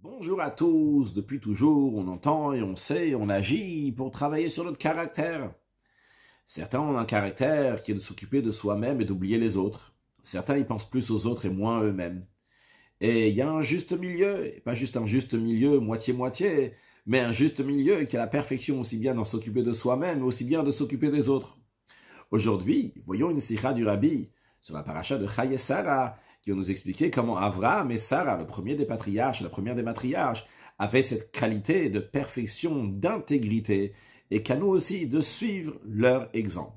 Bonjour à tous, depuis toujours, on entend et on sait, on agit pour travailler sur notre caractère. Certains ont un caractère qui est de s'occuper de soi-même et d'oublier les autres. Certains y pensent plus aux autres et moins à eux-mêmes. Et il y a un juste milieu, et pas juste un juste milieu moitié-moitié, mais un juste milieu qui a la perfection aussi bien d'en s'occuper de soi-même, aussi bien de s'occuper des autres. Aujourd'hui, voyons une sikha du Rabbi sur la paracha de Chaye Sarah, qui va nous expliquer comment Avraham et Sarah, le premier des patriarches, la première des matriarches, avaient cette qualité de perfection, d'intégrité, et qu'à nous aussi de suivre leur exemple.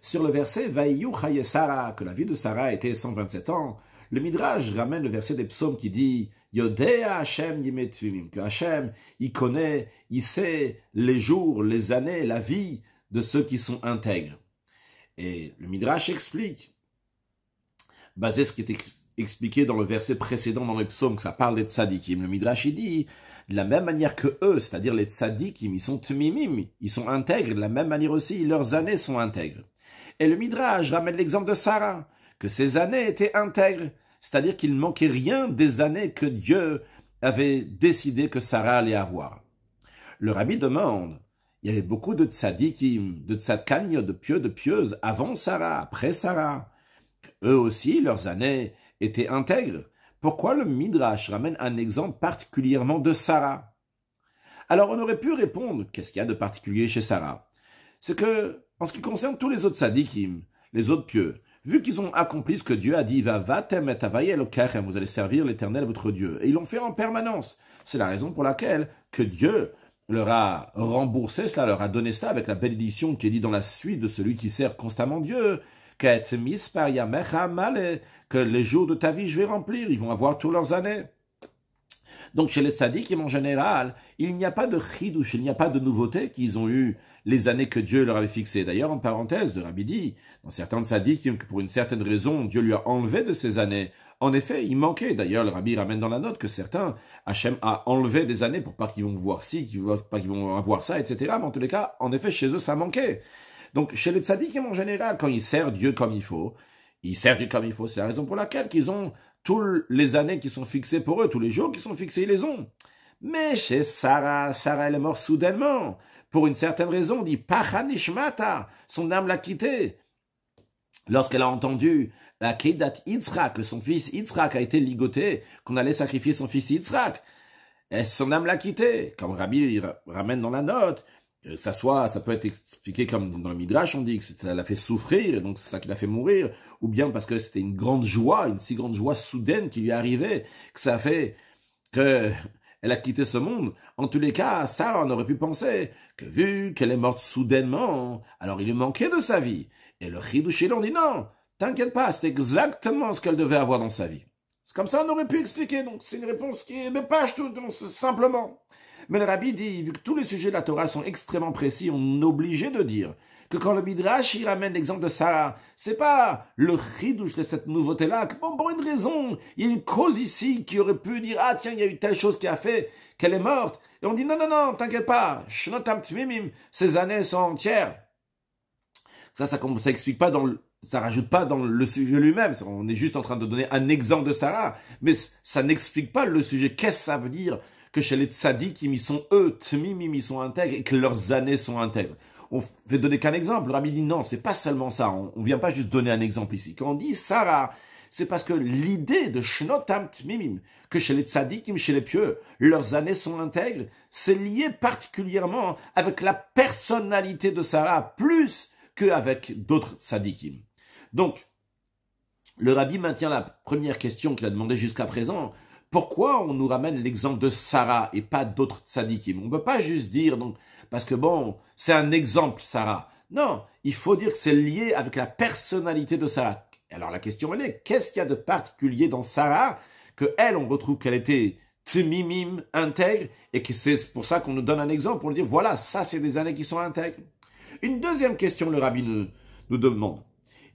Sur le verset Vaïyu Chaye Sarah, que la vie de Sarah était 127 ans, le Midrash ramène le verset des psaumes qui dit Yodea Hashem Yimetvimim, que Hashem, il connaît, il sait les jours, les années, la vie de ceux qui sont intègres. Et le Midrash explique, basé sur ce qui était expliqué dans le verset précédent dans les psaumes, que ça parle des tzadikim. Le Midrash il dit, de la même manière que eux, c'est-à-dire les tzadikim, ils sont tmimim, ils sont intègres, de la même manière aussi, leurs années sont intègres. Et le Midrash ramène l'exemple de Sarah, que ses années étaient intègres, c'est-à-dire qu'il ne manquait rien des années que Dieu avait décidé que Sarah allait avoir. Le Rabbi demande, il y avait beaucoup de tzadikim, de tzadkaniot, de pieux, de pieuses, avant Sarah, après Sarah. Eux aussi, leurs années étaient intègres. Pourquoi le Midrash ramène un exemple particulièrement de Sarah? Alors on aurait pu répondre, qu'est-ce qu'il y a de particulier chez Sarah? C'est que, en ce qui concerne tous les autres tzadikim, les autres pieux, vu qu'ils ont accompli ce que Dieu a dit, vous allez servir l'Éternel votre Dieu. Et ils l'ont fait en permanence. C'est la raison pour laquelle que Dieu leur a remboursé cela, leur a donné ça avec la bénédiction qui est dit dans la suite de celui qui sert constamment Dieu. Que les jours de ta vie, je vais remplir, ils vont avoir tous leurs années. Donc chez les tzadikim en général, il n'y a pas de chidouche, il n'y a pas de nouveauté qu'ils ont eu les années que Dieu leur avait fixées. D'ailleurs, en parenthèse, le Rabbi dit, dans certains tzadikim, que pour une certaine raison, Dieu lui a enlevé de ces années. En effet, il manquait. D'ailleurs, le Rabbi ramène dans la note que certains, Hachem a enlevé des années pour pas qu'ils vont voir ci, pas qu'ils vont avoir ça, etc. Mais en tous les cas, en effet, chez eux, ça manquait. Donc, chez les tzadikim en général, quand ils servent Dieu comme il faut, c'est la raison pour laquelle qu'ils ont toutes les années qui sont fixées pour eux, tous les jours qui sont fixés, ils les ont. Mais chez Sarah, elle est morte soudainement. Pour une certaine raison, on dit Pachanishmata, son âme l'a quitté. Lorsqu'elle a entendu la Kedat Yitzhak, que son fils Yitzhak a été ligoté, qu'on allait sacrifier son fils Yitzhak, et son âme l'a quitté. Comme Rabbi ramène dans la note, ça peut être expliqué comme dans le Midrash, on dit que ça l'a fait souffrir, et donc c'est ça qui l'a fait mourir, ou bien parce que c'était une grande joie, une si grande joie soudaine qui lui est arrivée, que ça a fait que elle a quitté ce monde. En tous les cas, ça, on aurait pu penser que vu qu'elle est morte soudainement, alors il lui manquait de sa vie. Et le Chidouché l'on dit non, t'inquiète pas, c'est exactement ce qu'elle devait avoir dans sa vie. C'est comme ça on aurait pu expliquer, donc c'est une réponse qui est, mais pas tout, donc simplement. Mais le Rabbi dit, vu que tous les sujets de la Torah sont extrêmement précis, on est obligé de dire que quand le Midrash il ramène l'exemple de Sarah, c'est pas le chidouche de cette nouveauté-là, que bon, pour une raison, il y a une cause ici qui aurait pu dire, ah tiens, il y a eu telle chose qui a fait qu'elle est morte. Et on dit, non, t'inquiète pas, shnotam tmimim, ces années sont entières. Ça explique pas ça rajoute pas dans le sujet lui-même. On est juste en train de donner un exemple de Sarah, mais ça n'explique pas le sujet. Qu'est-ce que ça veut dire que chez les tzadikim, ils sont eux, tmimim, ils sont intègres et que leurs années sont intègres. On fait donner qu'un exemple. Le Rabbi dit non, c'est pas seulement ça. On vient pas juste donner un exemple ici. Quand on dit Sarah, c'est parce que l'idée de shnotam tmimim, que chez les tzadikim, chez les pieux, leurs années sont intègres, c'est lié particulièrement avec la personnalité de Sarah, plus qu'avec d'autres tzadikim. Donc, le Rabbi maintient la première question qu'il a demandé jusqu'à présent. Pourquoi on nous ramène l'exemple de Sarah et pas d'autres tzadikim? On ne peut pas juste dire, donc, parce que bon, c'est un exemple, Sarah. Non, il faut dire que c'est lié avec la personnalité de Sarah. Alors la question elle est, qu'est-ce qu'il y a de particulier dans Sarah que elle, on retrouve qu'elle était tmimim, intègre, et que c'est pour ça qu'on nous donne un exemple pour dire, voilà, ça c'est des années qui sont intègres. Une deuxième question, le Rabbi nous demande.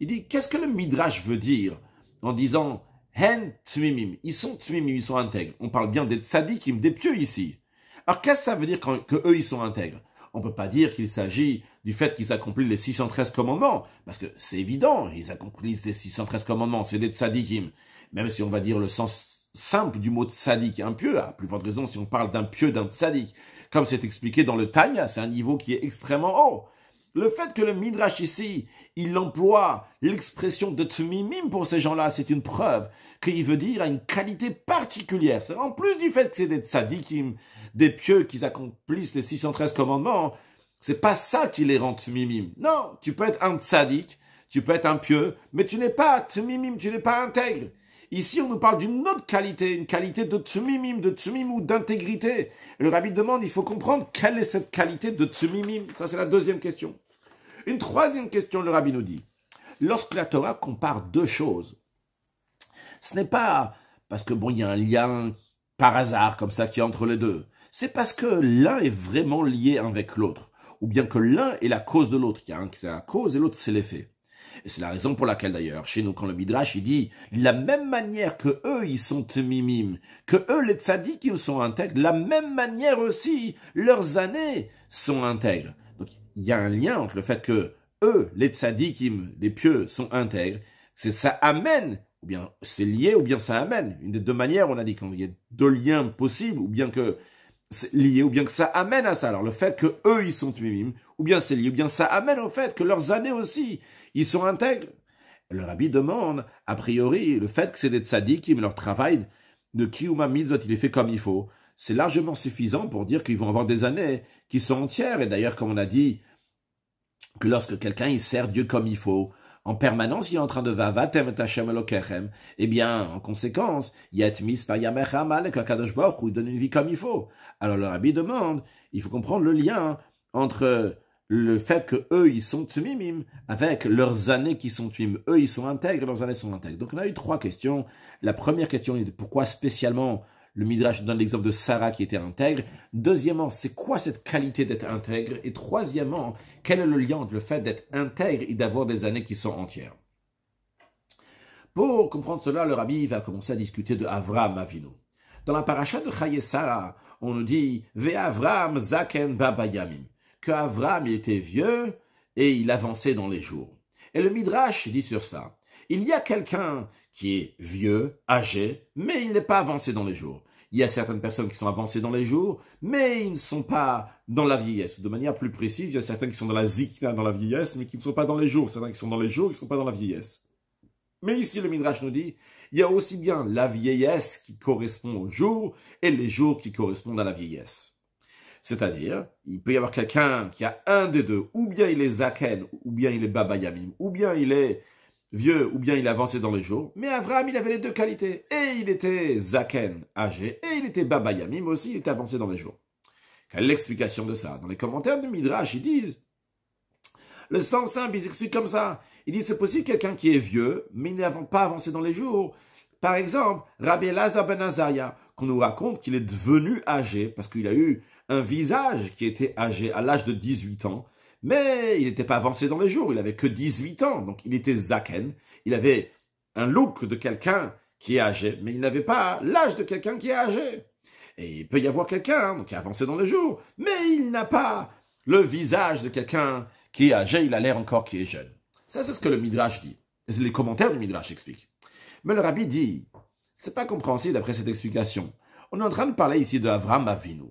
Il dit, qu'est-ce que le Midrash veut dire en disant Hen tmimim, ils sont tmimim, ils sont intègres. On parle bien des tzadikim, des pieux ici. Alors qu'est-ce que ça veut dire que eux ils sont intègres? On peut pas dire qu'il s'agit du fait qu'ils accomplissent les 613 commandements, parce que c'est évident, ils accomplissent les 613 commandements, c'est des tzadikim. Même si on va dire le sens simple du mot tzaddik, un pieux, à plus forte raison si on parle d'un pieux, d'un tzaddik. Comme c'est expliqué dans le Tanya, c'est un niveau qui est extrêmement haut. Le fait que le Midrash ici, il emploie l'expression de tmimim pour ces gens-là, c'est une preuve qu'il veut dire à une qualité particulière. C'est en plus du fait que c'est des tzadikim, des pieux qui accomplissent les 613 commandements, c'est pas ça qui les rend tmimim. Non, tu peux être un tzadik, tu peux être un pieux, mais tu n'es pas tmimim, tu n'es pas intègre. Ici, on nous parle d'une autre qualité, une qualité de tmimim ou d'intégrité. Et le rabbi demande, il faut comprendre quelle est cette qualité de tmimim. Ça, c'est la deuxième question. Une troisième question, le rabbi nous dit, lorsque la Torah compare deux choses, ce n'est pas parce que il y a un lien par hasard comme ça qui est entre les deux. C'est parce que l'un est vraiment lié avec l'autre, ou bien que l'un est la cause de l'autre. Il y a un qui c'est la cause et l'autre c'est l'effet. Et c'est la raison pour laquelle d'ailleurs, chez nous, quand le Midrash, il dit, de la même manière que eux, ils sont mimim, que eux, les tzaddik, ils sont intègres, de la même manière aussi, leurs années sont intègres. Donc, il y a un lien entre le fait que eux, les tzaddikim, les pieux, sont intègres, c'est ça amène, ou bien c'est lié, ou bien ça amène. Une des deux manières, on a dit qu'il y a deux liens possibles, ou bien que c'est lié, ou bien que ça amène à ça. Alors, le fait que eux, ils sont mimim, ou bien c'est lié, ou bien ça amène au fait que leurs années aussi, ils sont intègres. Le rabbi demande, a priori, le fait que c'est des tzaddikim, leur travail de Kiyuma Mitzvot, il est fait comme il faut, c'est largement suffisant pour dire qu'ils vont avoir des années qui sont entières. Et d'ailleurs, comme on a dit, que lorsque quelqu'un il sert Dieu comme il faut, en permanence, il est en train de vavatem et Hashem Elokechem, eh bien, en conséquence, yatmis payamechem alek HaKadosh Baruch Hu, il donne une vie comme il faut. Alors le rabbi demande, il faut comprendre le lien entre le fait que eux ils sont tmimim avec leurs années qui sont tmimim. Eux ils sont intègres, leurs années sont intègres. Donc on a eu trois questions. La première question est pourquoi spécialement le Midrash donne l'exemple de Sarah qui était intègre. Deuxièmement, c'est quoi cette qualité d'être intègre? Et troisièmement, quel est le lien entre le fait d'être intègre et d'avoir des années qui sont entières? Pour comprendre cela, le rabbi va commencer à discuter de Avraham Avinu. Dans la paracha de Chaye Sarah, on nous dit « Ve Avraham zaken babayamim » que Avraham il était vieux et il avançait dans les jours. Et le Midrash dit sur ça, il y a quelqu'un qui est vieux, âgé, mais il n'est pas avancé dans les jours. Il y a certaines personnes qui sont avancées dans les jours, mais ils ne sont pas dans la vieillesse. De manière plus précise, il y a certains qui sont dans la zikna, dans la vieillesse, mais qui ne sont pas dans les jours. Certains qui sont dans les jours, qui ne sont pas dans la vieillesse. Mais ici, le Midrash nous dit, il y a aussi bien la vieillesse qui correspond aux jours et les jours qui correspondent à la vieillesse. C'est-à-dire, il peut y avoir quelqu'un qui a un des deux, ou bien il est zaken, ou bien il est babayamim, ou bien il est vieux, ou bien il est avancé dans les jours. Mais Avraham, il avait les deux qualités. Et il était zaken, âgé, et il était babayamim aussi, il était avancé dans les jours. Quelle est l'explication de ça? Dans les commentaires de Midrash, ils disent, le sens simple, ils expliquent comme ça. Ils disent, c'est possible quelqu'un qui est vieux, mais il n'a pas avancé dans les jours. Par exemple, Rabbi Elazar ben Azariah, qu'on nous raconte qu'il est devenu âgé, parce qu'il a eu un visage qui était âgé à l'âge de 18 ans, mais il n'était pas avancé dans les jours, il avait que 18 ans, donc il était zaken, il avait un look de quelqu'un qui est âgé, mais il n'avait pas l'âge de quelqu'un qui est âgé. Et il peut y avoir quelqu'un qui est avancé dans les jours, mais il n'a pas le visage de quelqu'un qui est âgé, il a l'air encore qui est jeune. Ça, c'est ce que le Midrash dit. Les commentaires du Midrash expliquent. Mais le Rabbi dit, c'est pas compréhensible d'après cette explication. On est en train de parler ici de Avraham Avinu.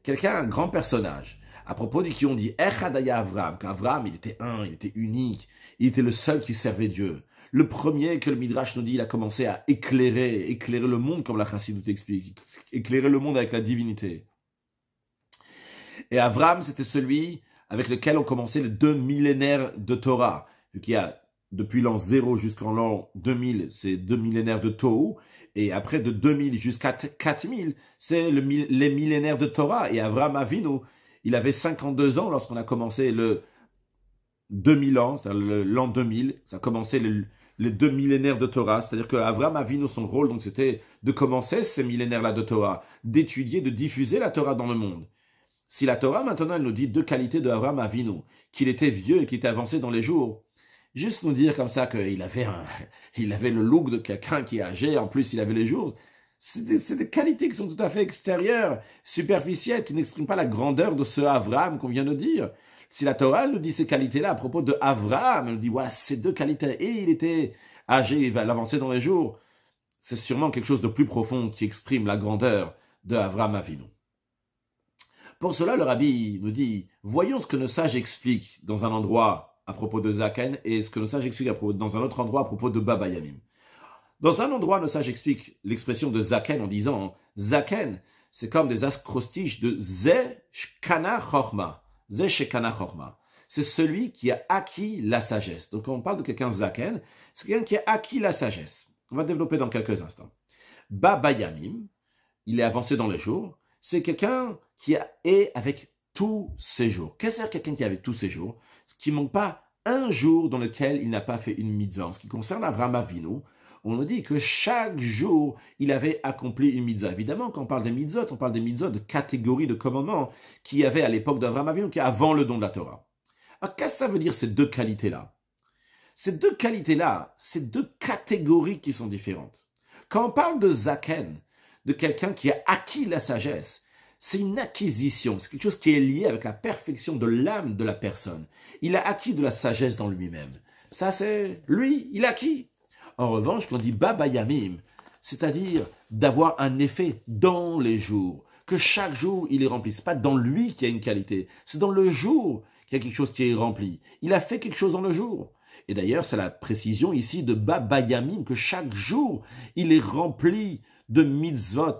Quelqu'un, un grand personnage, à propos de qui on dit Echadaya Avraham, qu'Avraham, il était il était unique, il était le seul qui servait Dieu. Le premier que le Midrash nous dit, il a commencé à éclairer le monde, comme la Chassidut explique, éclairer le monde avec la divinité. Et Avraham, c'était celui avec lequel ont commencé les 2 millénaires de Torah, vu qu'il y a depuis l'an 0 jusqu'en l'an 2000, c'est 2 millénaires de Tohu, et après de 2000 jusqu'à 4000, c'est les millénaires de Torah. Et Avraham Avinu, il avait 52 ans lorsqu'on a commencé le 2000 ans, c'est-à-dire l'an 2000, ça a commencé les 2 millénaires de Torah, c'est-à-dire qu'Avraham Avinu, son rôle, donc, c'était de commencer ces millénaires-là de Torah, d'étudier, de diffuser la Torah dans le monde. Si la Torah, maintenant, elle nous dit 2 qualités de Avraham Avinu, qu'il était vieux et qu'il était avancé dans les jours, juste nous dire comme ça qu'il avait le look de quelqu'un qui est âgé, en plus il avait les jours, c'est des qualités qui sont tout à fait extérieures, superficielles, qui n'expriment pas la grandeur de ce Avraham qu'on vient de dire. Si la Torah nous dit ces qualités-là à propos de Avraham, elle nous dit, voilà, ces 2 qualités, et il était âgé, il va l'avancer dans les jours, c'est sûrement quelque chose de plus profond qui exprime la grandeur de Avraham Avinu. Pour cela, le rabbi nous dit, voyons ce que nos sages expliquent dans un endroit à propos de Zaken et ce que nos sages expliquent dans un autre endroit à propos de Baba Yamim. Dans un endroit, nos sages expliquent l'expression de Zaken en disant, Zaken, c'est comme des acrostiches de Ze Shkana Chorma. Ze Shkana Chorma. C'est celui qui a acquis la sagesse. Donc, quand on parle de quelqu'un Zaken, c'est quelqu'un qui a acquis la sagesse. On va développer dans quelques instants. Baba Yamim, il est avancé dans les jours. C'est quelqu'un qui est avec tous ses jours. Qu'est-ce que c'est quelqu'un qui est avec tous ses jours? Ce qui ne manque pas un jour dans lequel il n'a pas fait une mitzvah. En ce qui concerne Avraham Avinu, on nous dit que chaque jour, il avait accompli une mitzvah. Évidemment, quand on parle des mitzvot, on parle des mitzvot de catégories de commandements qu'il y avait à l'époque d'Avraham Avinu, qui est avant le don de la Torah. Alors, qu'est-ce que ça veut dire ces deux qualités-là? Ces deux qualités-là, ces deux catégories qui sont différentes. Quand on parle de Zaken, de quelqu'un qui a acquis la sagesse, c'est une acquisition, c'est quelque chose qui est lié avec la perfection de l'âme de la personne. Il a acquis de la sagesse dans lui-même. Ça, c'est lui, il a acquis. En revanche, quand on dit Baba Yamim, c'est-à-dire d'avoir un effet dans les jours, que chaque jour il est rempli. Ce n'est pas dans lui qu'il y a une qualité, c'est dans le jour qu'il y a quelque chose qui est rempli. Il a fait quelque chose dans le jour. Et d'ailleurs, c'est la précision ici de Baba Yamim, que chaque jour il est rempli de mitzvot,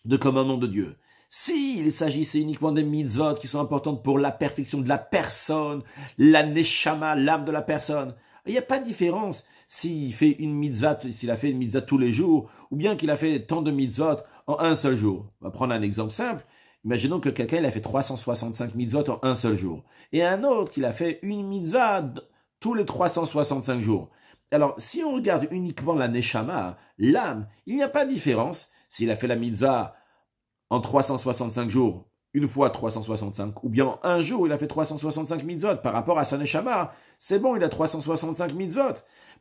de commandements de Dieu. S'il s'agissait uniquement des mitzvot qui sont importantes pour la perfection de la personne, la neshama, l'âme de la personne, il n'y a pas de différence s'il fait une mitzvah, s'il a fait une mitzvah tous les jours, ou bien qu'il a fait tant de mitzvot en un seul jour. On va prendre un exemple simple. Imaginons que quelqu'un il a fait 365 mitzvot en un seul jour, et un autre qu'il a fait une mitzvah tous les 365 jours. Alors, si on regarde uniquement la neshama, l'âme, il n'y a pas de différence s'il a fait la mitzvah en 365 jours, une fois 365, ou bien en un jour, il a fait 365 mitzvot par rapport à sa neshama. C'est bon, il a 365 mitzvot.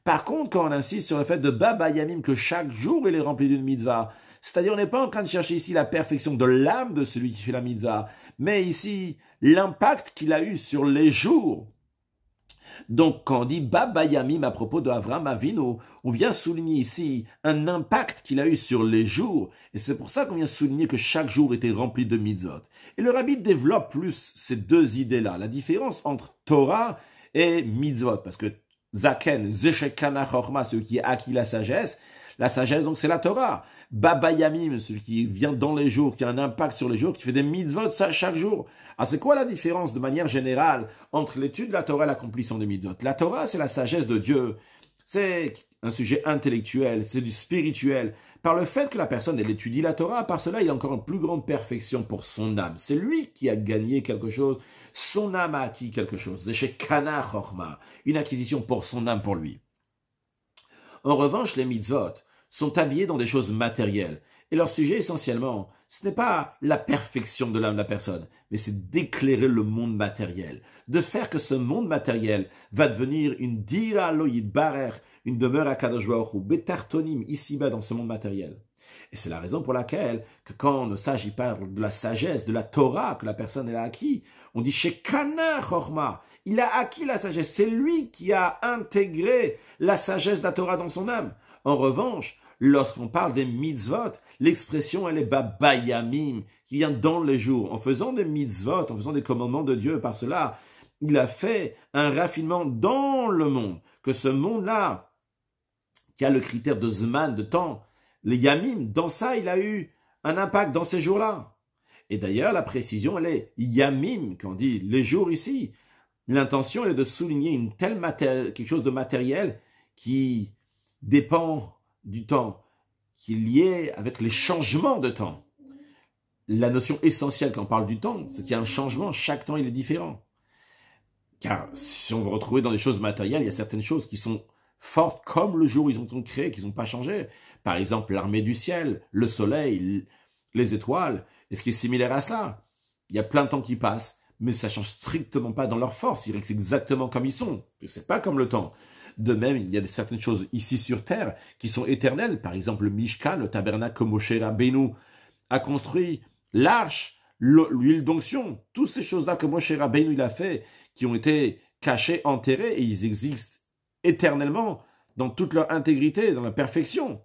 Par contre, quand on insiste sur le fait de Baba Yamim, que chaque jour, il est rempli d'une mitzvah, c'est-à-dire on n'est pas en train de chercher ici la perfection de l'âme de celui qui fait la mitzvah, mais ici, l'impact qu'il a eu sur les jours. Donc, quand on dit Baba Yamim à propos de Avraham Avinu, on vient souligner ici un impact qu'il a eu sur les jours. Et c'est pour ça qu'on vient souligner que chaque jour était rempli de mitzvot. Et le rabbi développe plus ces deux idées-là, la différence entre Torah et mitzvot. Parce que Zaken, Zeshekana Chorma, celui qui a acquis la sagesse, donc c'est la Torah. Baba Yamim, celui qui vient dans les jours, qui a un impact sur les jours, qui fait des mitzvot chaque jour. Alors c'est quoi la différence de manière générale entre l'étude de la Torah et l'accomplissement des mitzvot? La Torah, c'est la sagesse de Dieu. C'est un sujet intellectuel, c'est du spirituel. Par le fait que la personne, elle étudie la Torah, par cela, il a encore une plus grande perfection pour son âme. C'est lui qui a gagné quelque chose. Son âme a acquis quelque chose. C'est chez Kana Chorma, une acquisition pour son âme, pour lui. En revanche, les mitzvot sont habillés dans des choses matérielles. Et leur sujet, essentiellement, ce n'est pas la perfection de l'âme de la personne, mais c'est d'éclairer le monde matériel, de faire que ce monde matériel va devenir une dira loïd barer, une demeure à Kadosh Baruch Hu, betartonim, ici-bas dans ce monde matériel. Et c'est la raison pour laquelle, que quand nos sages y parlent de la sagesse, de la Torah que la personne elle a acquis, on dit chez Kana Chorma, il a acquis la sagesse, c'est lui qui a intégré la sagesse de la Torah dans son âme. En revanche, lorsqu'on parle des mitzvot, l'expression elle est Baba Yamim, qui vient dans les jours. En faisant des mitzvot, en faisant des commandements de Dieu, par cela, il a fait un raffinement dans le monde, que ce monde-là, qui a le critère de Zman, de temps, les Yamim, dans ça, il a eu un impact dans ces jours-là. Et d'ailleurs, la précision, elle est Yamim, quand on dit les jours ici. L'intention est de souligner une telle quelque chose de matériel qui dépend du temps, qui est lié avec les changements de temps. La notion essentielle quand on parle du temps, c'est qu'il y a un changement, chaque temps il est différent. Car si on veut retrouver dans les choses matérielles, il y a certaines choses qui sont fortes comme le jour où ils ont été créés, qui n'ont pas changé. Par exemple, l'armée du ciel, le soleil, les étoiles. Et ce qui est similaire à cela, il y a plein de temps qui passe, mais ça ne change strictement pas dans leur force. Ils restent exactement comme ils sont. C'est pas comme le temps. De même, il y a certaines choses ici sur terre qui sont éternelles. Par exemple, le Mishkan, le tabernacle que Moshe Rabbeinu a construit, l'arche, l'huile d'onction, toutes ces choses-là que Moshe Rabbeinu il a fait, qui ont été cachées, enterrées, et ils existent éternellement dans toute leur intégrité, dans la perfection.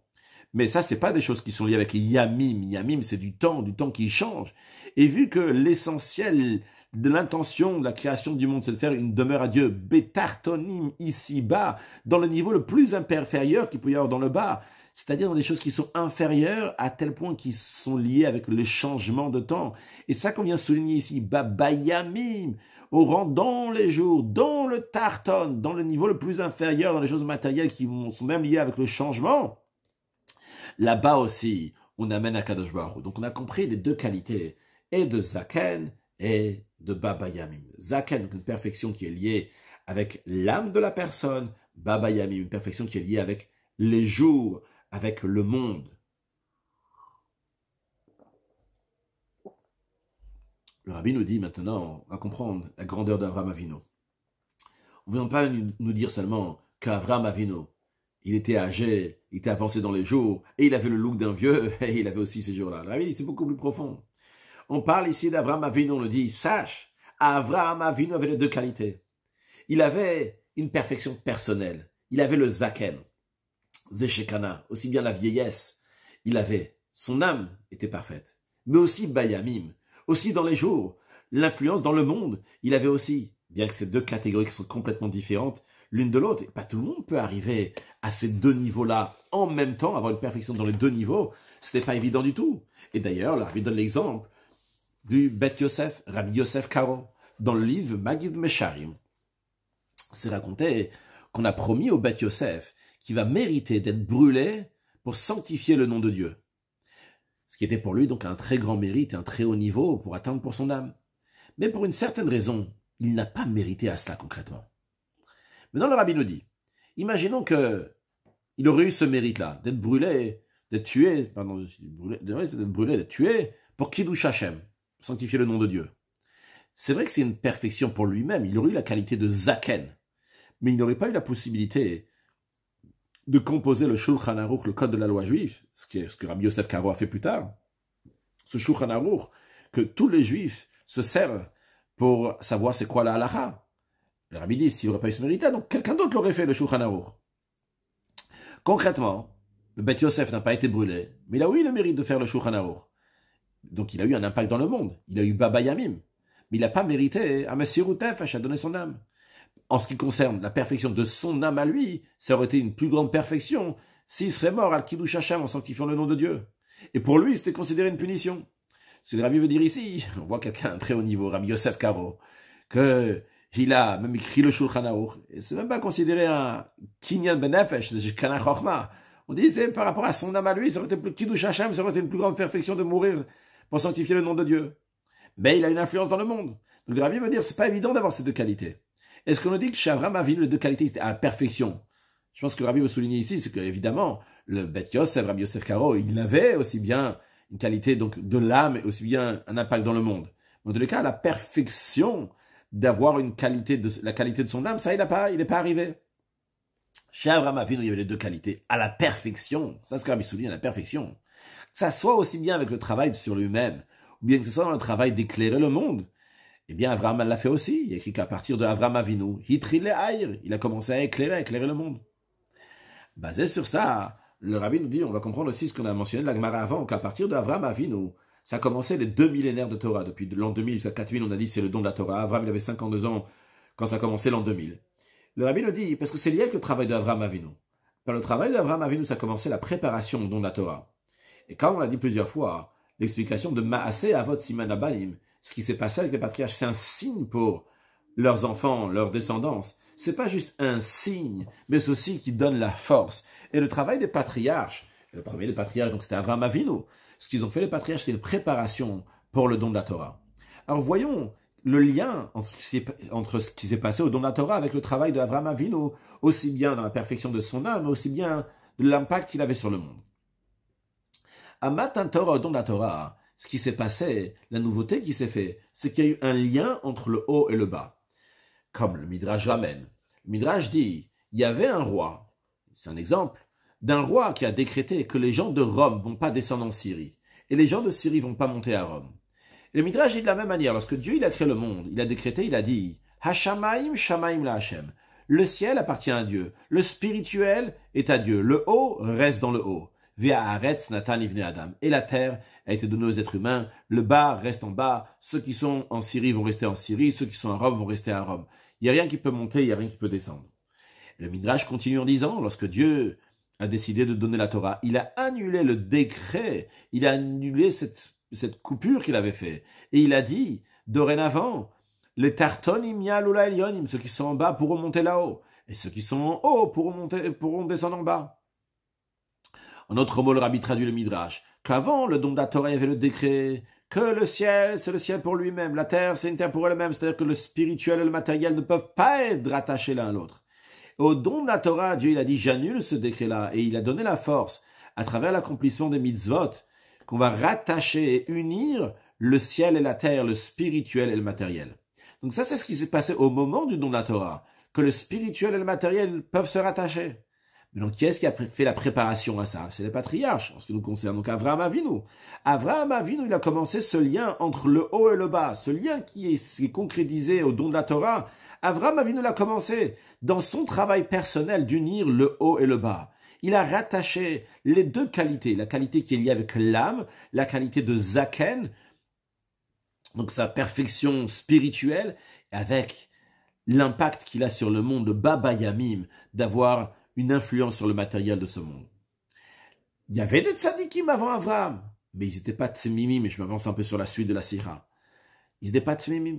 Mais ça, c'est pas des choses qui sont liées avec Yamim. Yamim, c'est du temps qui change. Et vu que l'essentiel de l'intention de la création du monde, c'est de faire une demeure à Dieu, Betartonim, ici-bas, dans le niveau le plus inférieur qu'il peut y avoir dans le bas, c'est-à-dire dans des choses qui sont inférieures à tel point qu'ils sont liées avec le changement de temps. Et ça qu'on vient souligner ici, Bayamim, au rang dans les jours, dans le Tarton, dans le niveau le plus inférieur, dans les choses matérielles qui sont même liées avec le changement, là-bas aussi, on amène à Kadosh Baruch Hu. Donc on a compris les deux qualités, et de Zaken et de Baba Yamim. Zaken, une perfection qui est liée avec l'âme de la personne, Baba Yamim, une perfection qui est liée avec les jours, avec le monde. Le Rabbi nous dit maintenant, on va comprendre la grandeur d'Avraham Avinu. On ne vient pas nous dire seulement qu'Avraham Avinu, il était âgé, il était avancé dans les jours, et il avait le look d'un vieux, et il avait aussi ces jours-là. Le Rabbi dit c'est beaucoup plus profond. On parle ici d'Avraham Avinu, on le dit, sache, Avraham Avinu avait les deux qualités. Il avait une perfection personnelle. Il avait le Zaken, Zeshekana, aussi bien la vieillesse. Il avait, son âme était parfaite. Mais aussi Bayamim, aussi dans les jours, l'influence dans le monde. Il avait aussi, bien que ces deux catégories qui sont complètement différentes l'une de l'autre, et pas tout le monde peut arriver à ces deux niveaux-là en même temps, avoir une perfection dans les deux niveaux. Ce n'est pas évident du tout. Et d'ailleurs, là, il donne l'exemple du Bet Yosef, Rabbi Yosef Karo, dans le livre Magid Mesharim. C'est raconté qu'on a promis au Bet Yosef qu'il va mériter d'être brûlé pour sanctifier le nom de Dieu. Ce qui était pour lui donc un très grand mérite et un très haut niveau pour atteindre pour son âme. Mais pour une certaine raison, il n'a pas mérité à cela concrètement. Maintenant le Rabbi nous dit, imaginons qu'il aurait eu ce mérite-là, d'être brûlé, d'être tué, d'être tué pour Kiddush Hashem, sanctifier le nom de Dieu. C'est vrai que c'est une perfection pour lui-même, il aurait eu la qualité de Zaken, mais il n'aurait pas eu la possibilité de composer le Shulchan Aruch, le code de la loi juive, ce que Rabbi Yosef Karo a fait plus tard. Ce Shulchan Aruch, que tous les juifs se servent pour savoir c'est quoi la halacha. Le Rabbi dit, s'il n'aurait pas eu ce mérite, donc quelqu'un d'autre l'aurait fait, le Shulchan Aruch. Concrètement, le Bet Yosef n'a pas été brûlé, mais il a eu le mérite de faire le Shulchan Aruch. Donc il a eu un impact dans le monde. Il a eu Baba Yamim. Mais il n'a pas mérité à Messirut Nefesh, à donner son âme. En ce qui concerne la perfection de son âme à lui, ça aurait été une plus grande perfection s'il serait mort à Kiddush Hashem en sanctifiant le nom de Dieu. Et pour lui, c'était considéré une punition. Ce que le Rabbi veut dire ici, on voit quelqu'un à un très haut niveau, Rabbi Yosef Karo, qu'il a même écrit le Shulchan Aruch, et c'est même pas considéré un Kinyan Benefesh, c'est Kana Chochma. On dit, c'est par rapport à son âme à lui, ça aurait été plus Kiddush Hashem, ça aurait été une plus grande perfection de mourir pour sanctifier le nom de Dieu. Mais il a une influence dans le monde. Donc le Rabbi veut dire, c'est pas évident d'avoir ces deux qualités. Est-ce qu'on nous dit que chez Avraham Avinu, les deux qualités étaient à la perfection? Je pense que le Rabbi veut souligner ici, c'est que évidemment, le Bet Yosef, Rabbi Yosef Karo, il avait aussi bien une qualité donc de l'âme et aussi bien un impact dans le monde. Dans tous les cas, la perfection d'avoir la qualité de son âme, ça, il n'est pas arrivé. Chez Avraham Avinu, il y avait les deux qualités à la perfection. Ça, c'est ce que le Rabbi souligne, à la perfection. Que ça soit aussi bien avec le travail sur lui-même, ou bien que ce soit dans le travail d'éclairer le monde. Eh bien, Avraham l'a fait aussi. Il a écrit qu'à partir de Avraham Avinu, il a commencé à éclairer le monde. Basé sur ça, le Rabbi nous dit, on va comprendre aussi ce qu'on a mentionné de la Gemara avant, qu'à partir de Avraham Avinu, ça a commencé les 2 millénaires de Torah. Depuis l'an 2000 jusqu'à 4000, on a dit c'est le don de la Torah. Avraham, il avait 52 ans quand ça a commencé l'an 2000. Le Rabbi nous dit, parce que c'est lié avec le travail d'Avraham Avinu. Par le travail d'Avraham Avinu, ça a commencé la préparation au don de la Torah. Et quand on l'a dit plusieurs fois, l'explication de Maaseh Avot Siman Abalim, ce qui s'est passé avec les patriarches, c'est un signe pour leurs enfants, leur descendance. C'est pas juste un signe, mais c'est aussi qui donne la force. Et le travail des patriarches, le premier des patriarches, donc c'était Avraham Avinu. Ce qu'ils ont fait les patriarches, c'est une préparation pour le don de la Torah. Alors voyons le lien entre ce qui s'est passé au don de la Torah avec le travail d'Avraham Avinu, aussi bien dans la perfection de son âme, mais aussi bien de l'impact qu'il avait sur le monde. À Matan Torah, au don de la Torah, ce qui s'est passé, la nouveauté qui s'est faite, c'est qu'il y a eu un lien entre le haut et le bas. Comme le Midrash ramène. Le Midrash dit, il y avait un roi, c'est un exemple, d'un roi qui a décrété que les gens de Rome vont pas descendre en Syrie, et les gens de Syrie vont pas monter à Rome. Et le Midrash dit de la même manière, lorsque Dieu il a créé le monde, il a décrété, il a dit, Hashamaim Shamaim la Hashem. Le ciel appartient à Dieu, le spirituel est à Dieu, le haut reste dans le haut. Ve'haaretz natan livnei adam. Et la terre a été donnée aux êtres humains. Le bas reste en bas. Ceux qui sont en Syrie vont rester en Syrie. Ceux qui sont à Rome vont rester à Rome. Il n'y a rien qui peut monter, il n'y a rien qui peut descendre. Et le Midrash continue en disant, lorsque Dieu a décidé de donner la Torah, il a annulé le décret, il a annulé cette coupure qu'il avait fait. Et il a dit, dorénavant, les tartonim yalula elyonim, ceux qui sont en bas pourront monter là-haut. Et ceux qui sont en haut pourront descendre en bas. En autre mot, le Rabbi traduit le Midrash, qu'avant le don de la Torah, il y avait le décret, que le ciel, c'est le ciel pour lui-même, la terre, c'est une terre pour elle-même, c'est-à-dire que le spirituel et le matériel ne peuvent pas être rattachés l'un à l'autre. Au don de la Torah, Dieu il a dit, j'annule ce décret-là, et il a donné la force, à travers l'accomplissement des mitzvot, qu'on va rattacher et unir le ciel et la terre, le spirituel et le matériel. Donc ça, c'est ce qui s'est passé au moment du don de la Torah, que le spirituel et le matériel peuvent se rattacher. Mais donc, qui est-ce qui a fait la préparation à ça? C'est les patriarches, en ce qui nous concerne. Donc, Avraham Avinu. Avraham Avinu, il a commencé ce lien entre le haut et le bas. Ce lien qui est concrétisé au don de la Torah. Avraham Avinu l'a commencé dans son travail personnel d'unir le haut et le bas. Il a rattaché les deux qualités. La qualité qui est liée avec l'âme, la qualité de Zaken, donc sa perfection spirituelle, avec l'impact qu'il a sur le monde de Baba Yamim, d'avoir une influence sur le matériel de ce monde. Il y avait des tzadikim avant Avraham, mais ils n'étaient pas tmimim, et je m'avance un peu sur la suite de la sira. Ils n'étaient pas tmimim.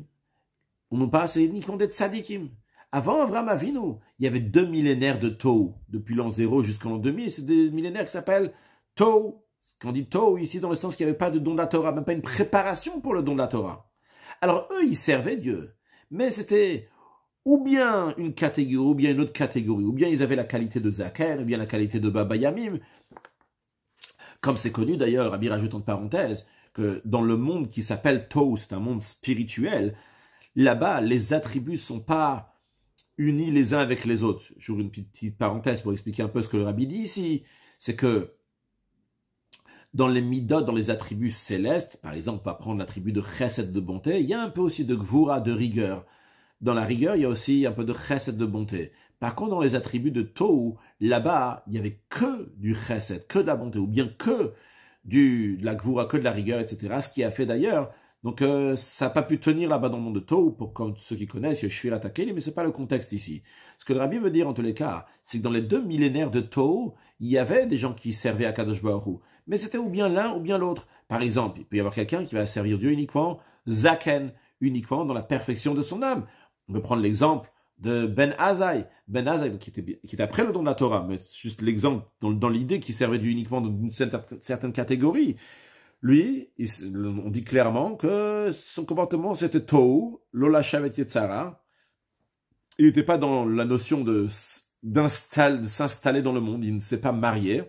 On nous parle, c'est uniquement des tzadikim. Avant Avraham Avinu, il y avait 2 millénaires de Tohu, depuis l'an 0 jusqu'en l'an 2000, c'est des millénaires qui s'appellent Tohu. Quand on dit Tohu, ici, dans le sens qu'il n'y avait pas de don de la Torah, même pas une préparation pour le don de la Torah. Alors eux, ils servaient Dieu, mais c'était ou bien une catégorie, ou bien une autre catégorie, ou bien ils avaient la qualité de Zaken, ou bien la qualité de Baba Yamim. Comme c'est connu d'ailleurs, Rabbi rajoute en parenthèse, que dans le monde qui s'appelle Tohu, c'est un monde spirituel, là-bas, les attributs ne sont pas unis les uns avec les autres. J'ouvre une petite parenthèse pour expliquer un peu ce que le Rabbi dit ici. C'est que dans les midot, dans les attributs célestes, par exemple, on va prendre l'attribut de chesed de bonté, il y a un peu aussi de gvura, de rigueur. Dans la rigueur, il y a aussi un peu de chesed de bonté. Par contre, dans les attributs de Tohu, là-bas, il n'y avait que du chesed, que de la bonté, ou bien que de la gvura, que de la rigueur, etc. Ce qui a fait d'ailleurs, donc ça n'a pas pu tenir là-bas dans le monde de Tohu, pour comme ceux qui connaissent, je suis attaqué, mais ce n'est pas le contexte ici. Ce que le Rabbi veut dire en tous les cas, c'est que dans les 2 millénaires de Tohu, il y avait des gens qui servaient à Kadosh Baruch Hu, mais c'était ou bien l'un ou bien l'autre. Par exemple, il peut y avoir quelqu'un qui va servir Dieu uniquement, Zaken, uniquement dans la perfection de son âme. On peut prendre l'exemple de Ben Azai. Ben Azai, qui était après le don de la Torah, mais juste l'exemple dans l'idée qu'il servait Dieu uniquement d'une certaine catégorie. Lui, on dit clairement que son comportement c'était Tohu, Lola Shavet Yetzara. Il n'était pas dans la notion de s'installer dans le monde. Il ne s'est pas marié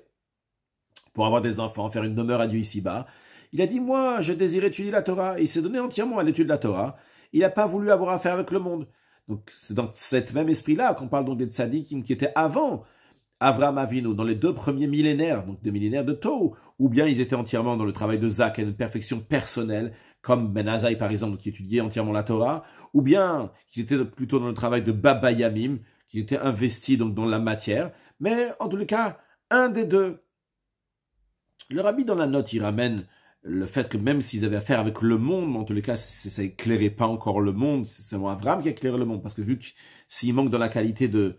pour avoir des enfants, faire une demeure à Dieu ici-bas. Il a dit, moi, je désire étudier la Torah. Il s'est donné entièrement à l'étude de la Torah. Il n'a pas voulu avoir affaire avec le monde. Donc, c'est dans cet même esprit-là qu'on parle donc des tzadikim qui étaient avant Avraham Avinu, dans les 2 premiers millénaires, donc des millénaires de Tohu, ou bien ils étaient entièrement dans le travail de Zaken, une perfection personnelle, comme Ben Azai par exemple, qui étudiait entièrement la Torah, ou bien qu'ils étaient plutôt dans le travail de Baba Yamim, qui étaient investis donc dans la matière, mais en tous les cas, un des deux. Le Rabbi dans la note, il ramène le fait que même s'ils avaient affaire avec le monde, en tous les cas, ça éclairait pas encore le monde, c'est seulement Avraham qui éclairait le monde, parce que vu que s'il manque dans la qualité de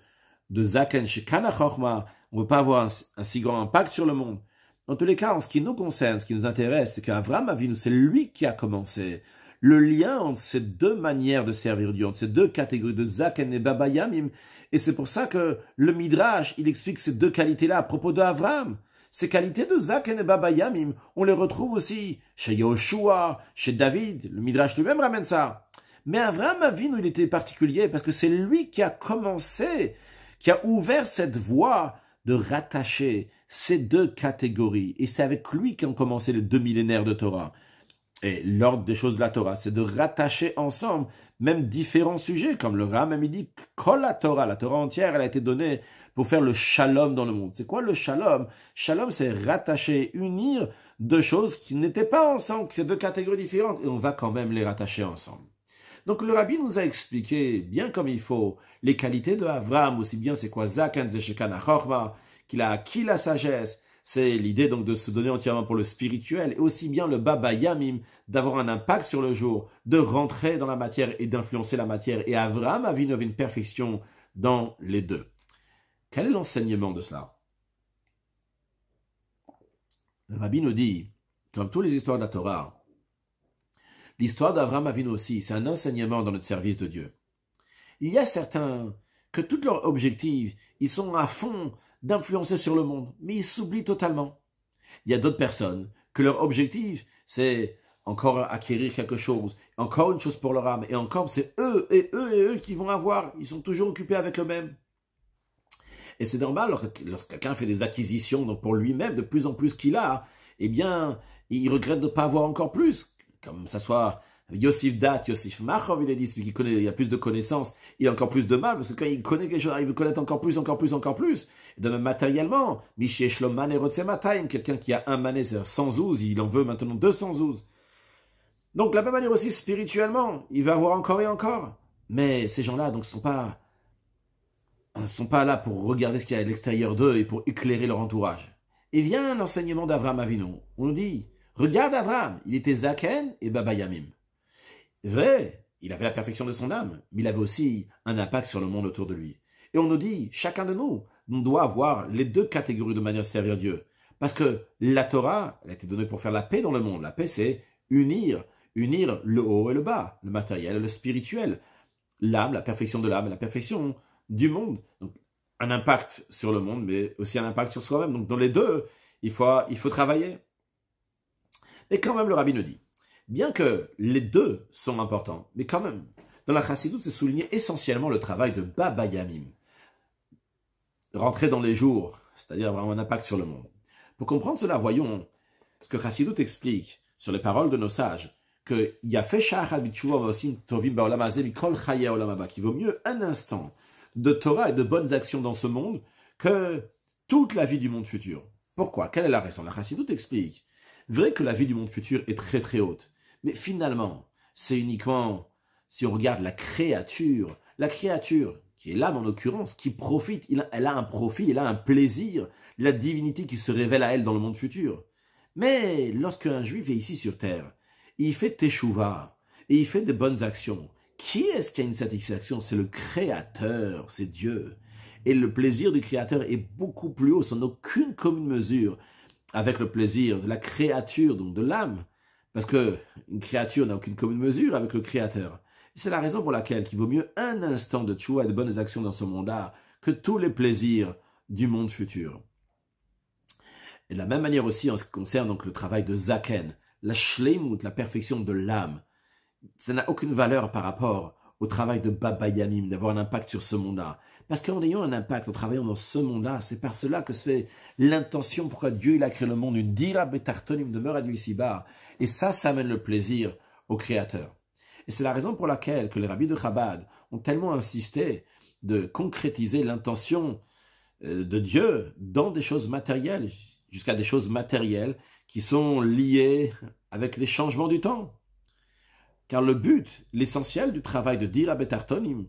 Zaken chez Kana Chochma, on ne peut pas avoir un si grand impact sur le monde. En tous les cas, en ce qui nous concerne, ce qui nous intéresse, c'est qu'Avraham Avinu, c'est lui qui a commencé le lien entre ces 2 manières de servir Dieu, entre ces 2 catégories de Zaken et Baba Yamim. Et c'est pour ça que le Midrash, il explique ces 2 qualités-là à propos d'Avraham. Ces qualités de Zaken et Baba Yamim, on les retrouve aussi chez Yoshua, chez David. Le Midrash lui-même ramène ça. Mais Avraham Avinu, il était particulier parce que c'est lui qui a commencé, qui a ouvert cette voie de rattacher ces 2 catégories. Et c'est avec lui qu'ont commencé les 2 millénaires de Torah. Et l'ordre des choses de la Torah, c'est de rattacher ensemble même différents sujets, comme le Ram il dit, Kol la Torah entière, elle a été donnée pour faire le shalom dans le monde. C'est quoi le shalom? Shalom, c'est rattacher, unir 2 choses qui n'étaient pas ensemble, c'est 2 catégories différentes, et on va quand même les rattacher ensemble. Donc le Rabbi nous a expliqué, bien comme il faut, les qualités de Avraham, aussi bien c'est quoi Zaken Zeshekana Chorma, qu'il a acquis la sagesse, C'est l'idée donc de se donner entièrement pour le spirituel, et aussi bien le Baba Yamim, d'avoir un impact sur le jour, de rentrer dans la matière et d'influencer la matière. Et Avraham Avinu avait une perfection dans les deux. Quel est l'enseignement de cela? Le Rabbi nous dit, comme toutes les histoires de la Torah, l'histoire d'Avraham Avinu aussi, c'est un enseignement dans notre service de Dieu. Il y a certains que tout leur objectif, ils sont à fond d'influencer sur le monde, mais ils s'oublient totalement. Il y a d'autres personnes que leur objectif, c'est encore acquérir quelque chose, encore une chose pour leur âme, et encore c'est eux et eux et eux qui vont avoir. Ils sont toujours occupés avec eux-mêmes. Et c'est normal, lorsque quelqu'un fait des acquisitions donc pour lui-même, de plus en plus qu'il a, eh bien, il regrette de ne pas avoir encore plus, comme ça soit Yosif Dat, Yosif Machov, il a dit, celui qui connaît, il a plus de connaissances, il a encore plus de mal, parce que quand il connaît quelque chose, il veut connaître encore plus, encore plus, encore plus. De même matériellement, Miché Shlom Mané Rotsematayim, quelqu'un qui a un mané, c'est 100 zouz, il en veut maintenant 200 zouz. Donc, de la même manière aussi, spirituellement, il va avoir encore et encore. Mais ces gens-là, donc, sont pas là pour regarder ce qu'il y a à l'extérieur d'eux et pour éclairer leur entourage. Et vient l'enseignement d'Avraham Avinu. On nous dit, regarde Avraham, il était Zaken et Baba Yamim. Vrai, il avait la perfection de son âme, mais il avait aussi un impact sur le monde autour de lui. Et on nous dit, chacun de nous, doit avoir les deux catégories de manière à servir Dieu. Parce que la Torah, elle a été donnée pour faire la paix dans le monde. La paix, c'est unir le haut et le bas, le matériel et le spirituel. L'âme, la perfection de l'âme et la perfection du monde. Donc, un impact sur le monde, mais aussi un impact sur soi-même. Donc, dans les deux, il faut travailler. Et quand même, le Rabbi nous dit, bien que les deux sont importants, mais quand même, dans la Chassidoute, c'est souligné essentiellement le travail de Baba Yamim. Rentrer dans les jours, c'est-à-dire avoir un impact sur le monde. Pour comprendre cela, voyons ce que Chassidoute explique sur les paroles de nos sages, qu'il y a fait qu'il vaut mieux un instant de Torah et de bonnes actions dans ce monde que toute la vie du monde futur. Pourquoi? Quelle est la raison? La Chassidoute explique. Vrai que la vie du monde futur est très très haute, mais finalement, c'est uniquement, si on regarde la créature qui est l'âme en l'occurrence, qui profite, elle a un profit, elle a un plaisir, la divinité qui se révèle à elle dans le monde futur. Mais lorsqu'un juif est ici sur terre, il fait teshuva, et il fait de bonnes actions. Qui est-ce qui a une satisfaction? C'est le Créateur, c'est Dieu. Et le plaisir du Créateur est beaucoup plus haut, sans aucune commune mesure, avec le plaisir de la créature, donc de l'âme. Parce qu'une créature n'a aucune commune mesure avec le Créateur. C'est la raison pour laquelle il vaut mieux un instant de tchouva et de bonnes actions dans ce monde-là que tous les plaisirs du monde futur. Et de la même manière aussi en ce qui concerne donc le travail de Zaken, la shleimut, la perfection de l'âme, ça n'a aucune valeur par rapport au travail de Baba Yamim, d'avoir un impact sur ce monde-là. Parce qu'en ayant un impact, en travaillant dans ce monde-là, c'est par cela que se fait l'intention pourquoi Dieu il a créé le monde, une dira betartonim, demeure à Dieu ici-bas. Et ça amène le plaisir au Créateur. Et c'est la raison pour laquelle que les rabbis de Chabad ont tellement insisté de concrétiser l'intention de Dieu dans des choses matérielles, jusqu'à des choses matérielles qui sont liées avec les changements du temps. Car le but, l'essentiel du travail de Dira Betartonim,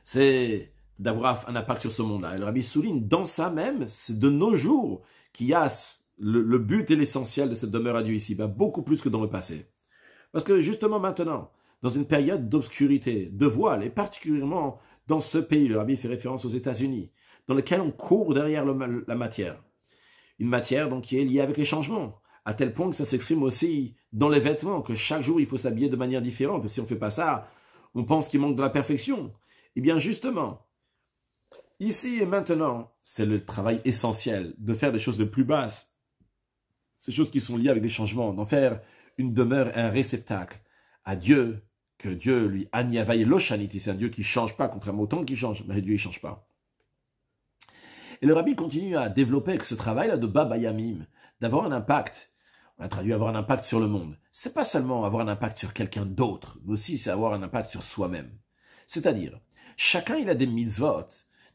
c'est d'avoir un impact sur ce monde-là. Et le Rabbi souligne, dans ça même, c'est de nos jours qu'il y a le but et l'essentiel de cette demeure à Dieu ici, beaucoup plus que dans le passé. Parce que justement maintenant, dans une période d'obscurité, de voile, et particulièrement dans ce pays, le Rabbi fait référence aux États-Unis, dans lequel on court derrière la matière. Une matière donc qui est liée avec les changements, à tel point que ça s'exprime aussi dans les vêtements, que chaque jour il faut s'habiller de manière différente. Et si on ne fait pas ça, on pense qu'il manque de la perfection. Eh bien justement, ici et maintenant, c'est le travail essentiel de faire des choses de plus basses, ces choses qui sont liées avec des changements, d'en faire une demeure, un réceptacle à Dieu, que Dieu lui aniavaye l'oshaniti, c'est un Dieu qui ne change pas, contrairement au temps qui change, mais Dieu il ne change pas. Et le Rabbi continue à développer avec ce travail-là de Baba Yamim, d'avoir un impact. On a traduit avoir un impact sur le monde. C'est pas seulement avoir un impact sur quelqu'un d'autre, mais aussi c'est avoir un impact sur soi-même. C'est-à-dire, chacun il a des mitzvot,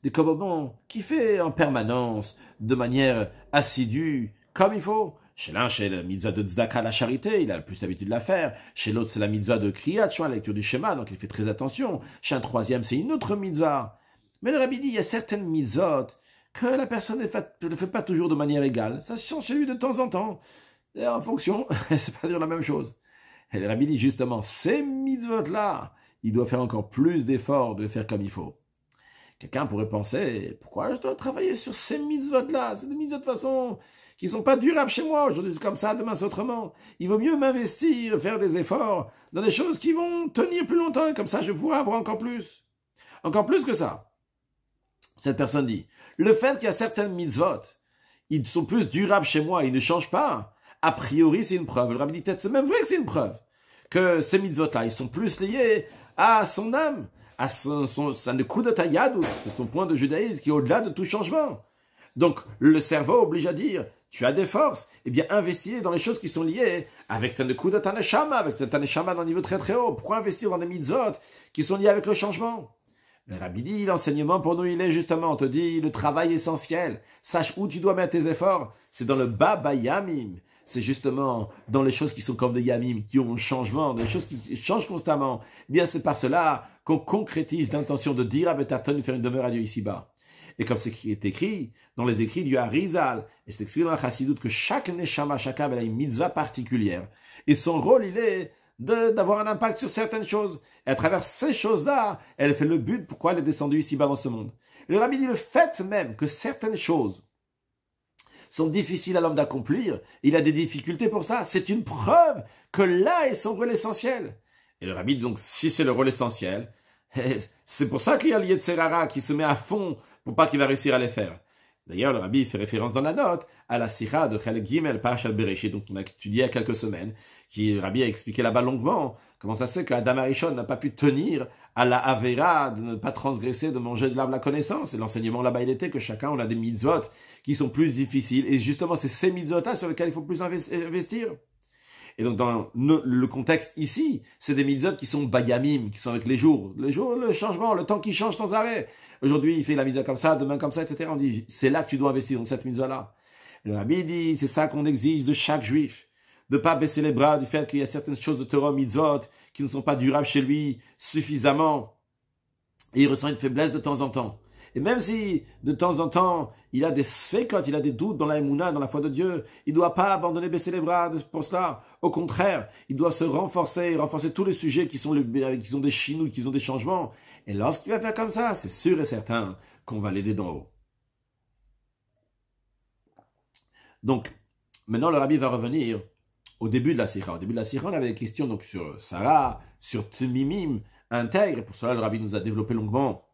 des commandements qu'il fait en permanence, de manière assidue, comme il faut. Chez l'un, c'est la mitzvah de tzedaka, la charité, il a le plus l'habitude de la faire. Chez l'autre, c'est la mitzvah de kriyat, la lecture du schéma, donc il fait très attention. Chez un troisième, c'est une autre mitzvah. Mais le Rabbi dit, il y a certaines mitzvot que la personne ne le fait pas toujours de manière égale. Ça change chez lui de temps en temps. Et en fonction, c'est pas dire la même chose. Et le Rabbi dit justement, ces mitzvot-là, il doit faire encore plus d'efforts de les faire comme il faut. Quelqu'un pourrait penser, pourquoi je dois travailler sur ces mitzvot-là? C'est des mitzvot de façon qui sont pas durables chez moi. Aujourd'hui c'est comme ça, demain c'est autrement. Il vaut mieux m'investir, faire des efforts dans des choses qui vont tenir plus longtemps. Et comme ça, je vais pouvoir avoir encore plus. Encore plus que ça. Cette personne dit, le fait qu'il y a certaines mitzvot, ils sont plus durables chez moi, ils ne changent pas. A priori, c'est une preuve. Le Rabbi dit peut-être, c'est même vrai que c'est une preuve. Que ces mitzvot-là, ils sont plus liés à son âme, à sa nekudata yadut, c'est son point de judaïsme qui est au-delà de tout changement. Donc, le cerveau oblige à dire, tu as des forces, eh bien, investis dans les choses qui sont liées avec ta nekudata neshama, avec ta neshama d'un niveau très très haut. Pourquoi investir dans des mitzvot qui sont liés avec le changement? Le Rabbi dit, l'enseignement pour nous, il est justement, on te dit, le travail essentiel. Sache où tu dois mettre tes efforts. C'est dans le Baba Yamim. C'est justement dans les choses qui sont comme des Yamim, qui ont un changement, des choses qui changent constamment. Eh bien, c'est par cela qu'on concrétise l'intention de dire à Betarton, faire une demeure à Dieu ici-bas. Et comme c'est écrit dans les écrits du Harizal, et c'est expliqué dans la Chassidut que chaque Neshama, chaque âme, elle a une mitzvah particulière. Et son rôle, il est d'avoir un impact sur certaines choses. Et à travers ces choses-là, elle fait le but pourquoi elle est descendue ici-bas dans ce monde. Et le Rabbi dit le fait même que certaines choses sont difficiles à l'homme d'accomplir, il a des difficultés pour ça. C'est une preuve que là est son rôle essentiel. Et le Rabbi dit donc, si c'est le rôle essentiel, c'est pour ça qu'il y a le Yetzerara qui se met à fond pour pas qu'il va réussir à les faire. D'ailleurs, le Rabbi fait référence dans la note à la Sira de Chelek Gimel Parashat Bereshit, donc on a étudié il y a quelques semaines, qui le Rabbi a expliqué là-bas longuement comment ça se fait qu'Adam Arishon n'a pas pu tenir à la Avera de ne pas transgresser, de manger de l'arbre de la connaissance. Et l'enseignement là-bas, il était que chacun, on a des mitzvot qui sont plus difficiles. Et justement, c'est ces mitzvot-là sur lesquels il faut plus investir. Et donc, dans le contexte ici, c'est des mitzvot qui sont bayamim, qui sont avec les jours. Les jours, le changement, le temps qui change sans arrêt. Aujourd'hui, il fait la mitzvah comme ça, demain comme ça, etc. On dit, c'est là que tu dois investir dans cette mitzvah-là. Le Rabbi dit, c'est ça qu'on exige de chaque juif. De pas baisser les bras du fait qu'il y a certaines choses de Torah mitzvot qui ne sont pas durables chez lui suffisamment. Et il ressent une faiblesse de temps en temps. Et même si, de temps en temps, il a des sfekot, il a des doutes dans la émouna, dans la foi de Dieu, il ne doit pas abandonner, baisser les bras pour cela. Au contraire, il doit se renforcer tous les sujets qui ont des chinous, qui ont des changements. Et lorsqu'il va faire comme ça, c'est sûr et certain qu'on va l'aider d'en haut. Donc, maintenant, le Rabbi va revenir au début de la Sikha. Au début de la Sikha, on avait des questions donc, sur Sarah, sur Tmimim, intègre. Et pour cela, le Rabbi nous a développé longuement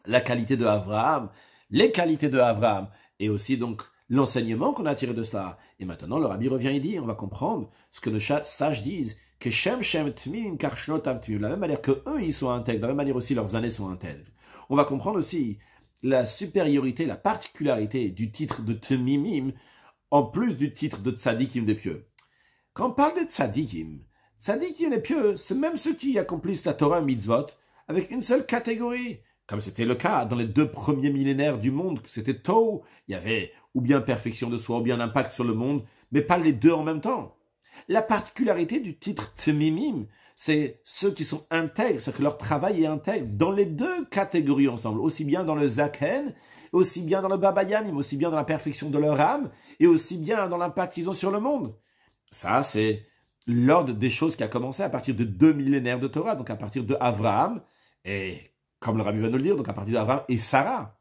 la qualité de Abraham, les qualités de Abraham, et aussi donc l'enseignement qu'on a tiré de cela. Et maintenant, le Rabbi revient et dit, on va comprendre ce que nos sages disent, que Shem Shem Tmim Karshnotam Tmim, de la même manière que eux, ils sont intègres, de la même manière aussi leurs années sont intègres. On va comprendre aussi la supériorité, la particularité du titre de Tmimim, en plus du titre de Tzadikim des pieux. Quand on parle de Tzadikim des pieux, c'est même ceux qui accomplissent la Torah mitzvot avec une seule catégorie. Comme c'était le cas dans les 2 premiers millénaires du monde, c'était Tau, il y avait ou bien perfection de soi, ou bien impact sur le monde, mais pas les deux en même temps. La particularité du titre Tmimim, c'est ceux qui sont intègres, c'est que leur travail est intègre dans les 2 catégories ensemble, aussi bien dans le Zaken, aussi bien dans le Baba Yamim, aussi bien dans la perfection de leur âme, et aussi bien dans l'impact qu'ils ont sur le monde. Ça, c'est l'ordre des choses qui a commencé à partir de 2 millénaires de Torah, donc à partir de Abraham, et comme le Rabbi va nous le dire, donc à partir d'Abraham et Sarah.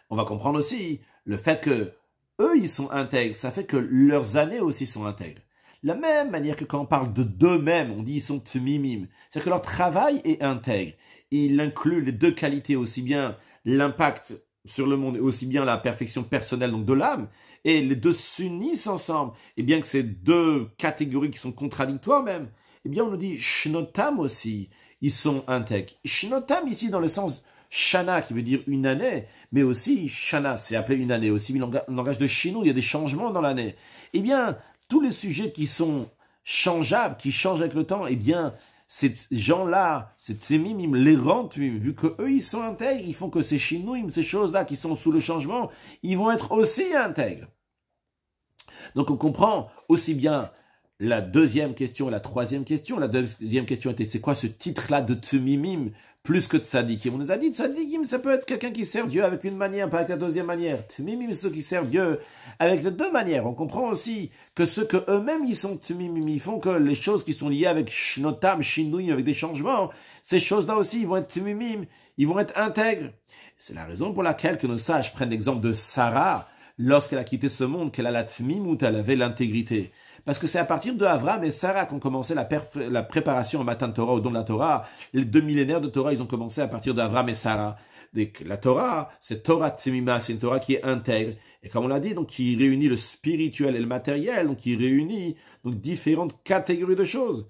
On va comprendre aussi le fait que eux, ils sont intègres, ça fait que leurs années aussi sont intègres. La même manière que quand on parle de d'eux-mêmes, on dit ils sont tmimim. C'est-à-dire que leur travail est intègre. Il inclut les 2 qualités, aussi bien l'impact sur le monde et aussi bien la perfection personnelle donc de l'âme. Et les 2 s'unissent ensemble. Et bien que ces 2 catégories qui sont contradictoires même, eh bien on nous dit shnotam aussi. Ils sont intègres. Shnotam ici dans le sens shana qui veut dire une année, mais aussi shana, c'est appelé une année, aussi le langage de Shinou, il y a des changements dans l'année. Eh bien, tous les sujets qui sont changeables, qui changent avec le temps, eh bien, ces gens-là, ces tmimim, les rendent, vu que eux ils sont intègres, ils font que ces Shinouim, ces choses-là qui sont sous le changement, ils vont être aussi intègres. Donc on comprend aussi bien la deuxième question et la troisième question. La deuxième question était, c'est quoi ce titre-là de Tmimim plus que Tzadikim? On nous a dit, Tzadikim, ça peut être quelqu'un qui sert Dieu avec une manière, pas avec la deuxième manière. Tmimim, c'est ceux qui servent Dieu avec les deux manières. On comprend aussi que ceux que eux-mêmes, ils sont Tmimim, ils font que les choses qui sont liées avec Shnotam, Shinouim, avec des changements, ces choses-là aussi, ils vont être Tmimim, ils vont être intègres. C'est la raison pour laquelle que nos sages prennent l'exemple de Sarah, lorsqu'elle a quitté ce monde, qu'elle a la Tmimut, elle avait l'intégrité. Parce que c'est à partir de Avram et Sarah qu'ont commencé la préparation au matin de Torah, au don de la Torah. Les 2 millénaires de Torah, ils ont commencé à partir d'Avram et Sarah. Donc, la Torah, c'est Torah Tmima, c'est une Torah qui est intègre. Et comme on l'a dit, donc, qui réunit le spirituel et le matériel, donc, qui réunit, donc, différentes catégories de choses.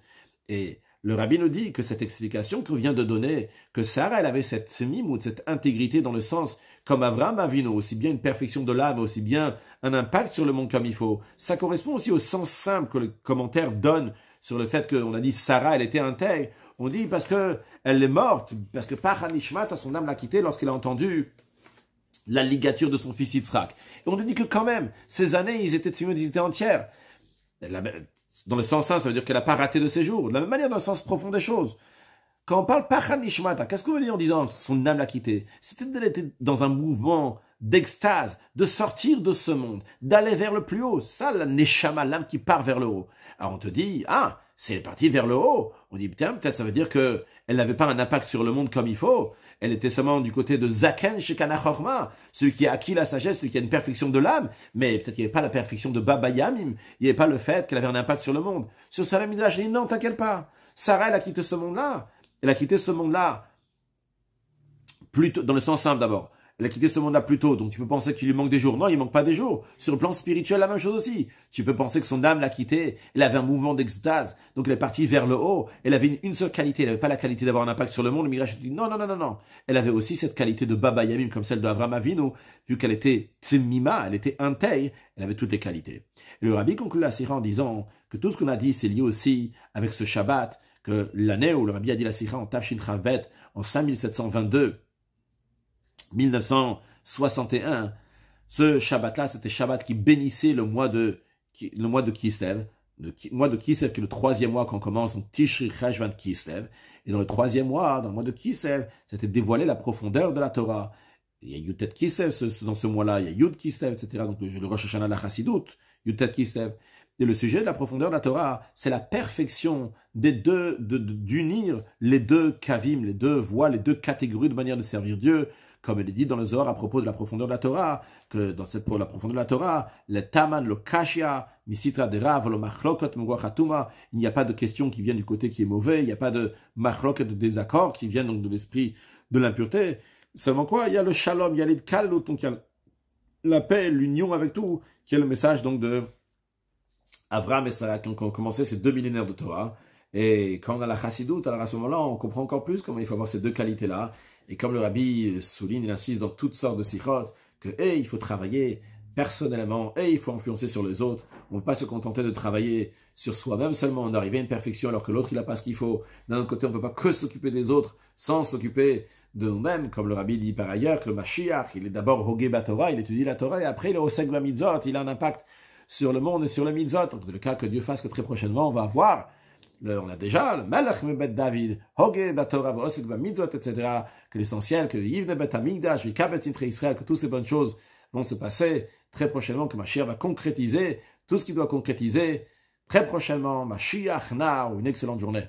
Et le rabbi nous dit que cette explication qu'on vient de donner, que Sarah, elle avait cette tmimout, cette intégrité dans le sens, comme Abraham Avinu, aussi bien une perfection de l'âme, aussi bien un impact sur le monde comme il faut. Ça correspond aussi au sens simple que le commentaire donne sur le fait qu'on a dit Sarah, elle était intègre. On dit parce que elle est morte, parce que Pachanishmat, son âme l'a quittée lorsqu'elle a entendu la ligature de son fils Yitzhak. Et on nous dit que quand même, ces années, ils étaient entières. Dans le sens 1, ça veut dire qu'elle n'a pas raté de ses jours. De la même manière, dans le sens profond des choses. Quand on parle Pachan Nishmata, qu'est-ce qu'on veut dire en disant son âme l'a quitté? C'était d'elle était dans un mouvement d'extase, de sortir de ce monde, d'aller vers le plus haut. Ça, la Neshama, l'âme qui part vers le haut. Alors on te dit, ah, c'est parti vers le haut. On dit, tiens, peut-être ça veut dire qu'elle n'avait pas un impact sur le monde comme il faut. Elle était seulement du côté de Zaken Shekana Chorma, celui qui a acquis la sagesse, celui qui a une perfection de l'âme, mais peut-être qu'il n'y avait pas la perfection de Baba Yamim, il n'y avait pas le fait qu'elle avait un impact sur le monde. Sur Sarah Midrash, je dis non, t'inquiète pas. Sarah, elle a quitté ce monde-là. Elle a quitté ce monde-là, plutôt, dans le sens simple d'abord. Elle a quitté ce monde-là plus tôt, donc tu peux penser qu'il lui manque des jours. Non, il manque pas des jours. Sur le plan spirituel, la même chose aussi. Tu peux penser que son âme l'a quitté, elle avait un mouvement d'extase, donc elle est partie vers le haut. Elle avait une seule qualité, elle n'avait pas la qualité d'avoir un impact sur le monde. Le Midrash dit non, non, non, non, non. Elle avait aussi cette qualité de Baba Yamim, comme celle d'Avraham Avinu, vu qu'elle était Tmima, elle était intègre, elle avait toutes les qualités. Et le Rabbi conclut la sira en disant que tout ce qu'on a dit, c'est lié aussi avec ce Shabbat, que l'année où le Rabbi a dit la sira en Tafshin Chavbet, en 5722, 1961, ce Shabbat-là, c'était Shabbat qui bénissait le mois de Kislev, le mois de Kislev qui est le 3e mois qu'on commence, donc Tishri Cheshvan Kislev, et dans le 3e mois, dans le mois de Kislev, c'était dévoilé la profondeur de la Torah. Il y a Yutet Kislev dans ce mois-là, il y a Yud Kislev, etc., donc le Rosh Hashanah la Chassidut, Yutet Kislev. Et le sujet de la profondeur de la Torah, c'est la perfection des deux, d'unir les deux kavim, les deux voies, les deux catégories de manière de servir Dieu, comme il est dit dans le Zohar à propos de la profondeur de la Torah, que pour la profondeur de la Torah, le taman, le kashia, misitra de rav, le machlokot, mguachatuma, il n'y a pas de question qui vient du côté qui est mauvais, il n'y a pas de machlokot, de désaccord qui viennent donc de l'esprit de l'impureté. Seulement quoi? Il y a le shalom, il y a l'idkalut, donc il y a la paix, l'union avec tout, qui est le message donc de Avraham et Sarah qui ont commencé ces 2 millénaires de Torah. Et quand on a la chassidut, alors à ce moment-là, on comprend encore plus comment il faut avoir ces deux qualités-là. Et comme le rabbi souligne, il insiste dans toutes sortes de sikhot, que il faut travailler personnellement, il faut influencer sur les autres. On ne peut pas se contenter de travailler sur soi-même seulement, on arrive à une perfection alors que l'autre, il n'a pas ce qu'il faut. D'un autre côté, on ne peut pas que s'occuper des autres sans s'occuper de nous-mêmes, comme le rabbi dit par ailleurs, que le Mashiach, il est d'abord Hogé Batorah, il étudie la Torah, et après il est Oseg la Mitzot, il a un impact sur le monde et sur le Mitzot. Donc, dans le cas que Dieu fasse que très prochainement, on va avoir on a déjà le Melech Mebet David, Hogé Batorah, Oseg la Mitzot, etc. Que l'essentiel, que Yivne Bet Hamikdash, Vikabet Sintre Israël, que toutes ces bonnes choses vont se passer très prochainement, que Mashiach va concrétiser tout ce qu'il doit concrétiser très prochainement. Mashiach Na, une excellente journée.